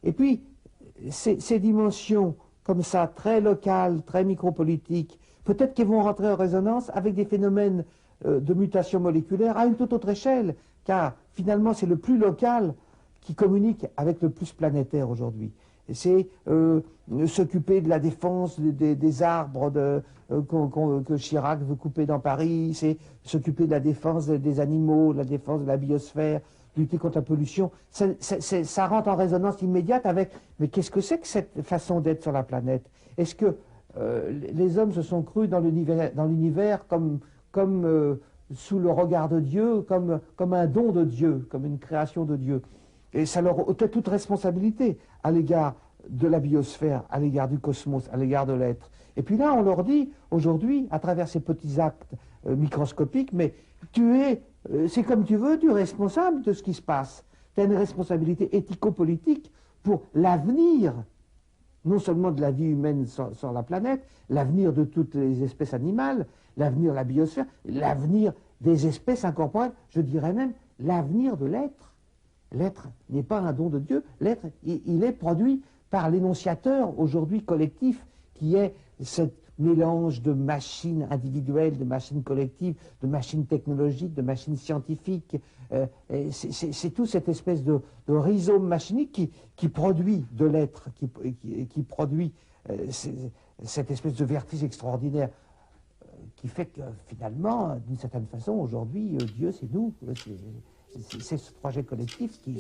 Et puis, ces dimensions comme ça, très locales, très micropolitiques, peut-être qu'elles vont rentrer en résonance avec des phénomènes de mutation moléculaire à une toute autre échelle, car finalement c'est le plus local qui communique avec le plus planétaire aujourd'hui. C'est s'occuper de la défense des arbres que Chirac veut couper dans Paris, c'est s'occuper de la défense des animaux, de la défense de la biosphère, lutter contre la pollution. Ça rentre en résonance immédiate avec, mais qu'est-ce que c'est que cette façon d'être sur la planète? Est-ce que les hommes se sont crus dans l'univers comme sous le regard de Dieu, comme un don de Dieu, comme une création de Dieu? Et ça leur ôtait toute responsabilité à l'égard de la biosphère, à l'égard du cosmos, à l'égard de l'être. Et puis là, on leur dit, aujourd'hui, à travers ces petits actes microscopiques, mais c'est comme tu veux, tu es responsable de ce qui se passe. Tu as une responsabilité éthico-politique pour l'avenir, non seulement de la vie humaine sur la planète, l'avenir de toutes les espèces animales, l'avenir de la biosphère, l'avenir des espèces incorporelles, je dirais même l'avenir de l'être. L'être n'est pas un don de Dieu, l'être, il est produit par l'énonciateur aujourd'hui collectif, qui est ce mélange de machines individuelles, de machines collectives, de machines technologiques, de machines scientifiques. C'est tout cette espèce de rhizome machinique qui produit de l'être, qui produit cette espèce de vertige extraordinaire, qui fait que finalement, d'une certaine façon, aujourd'hui, Dieu c'est nous. C'est ce projet collectif qui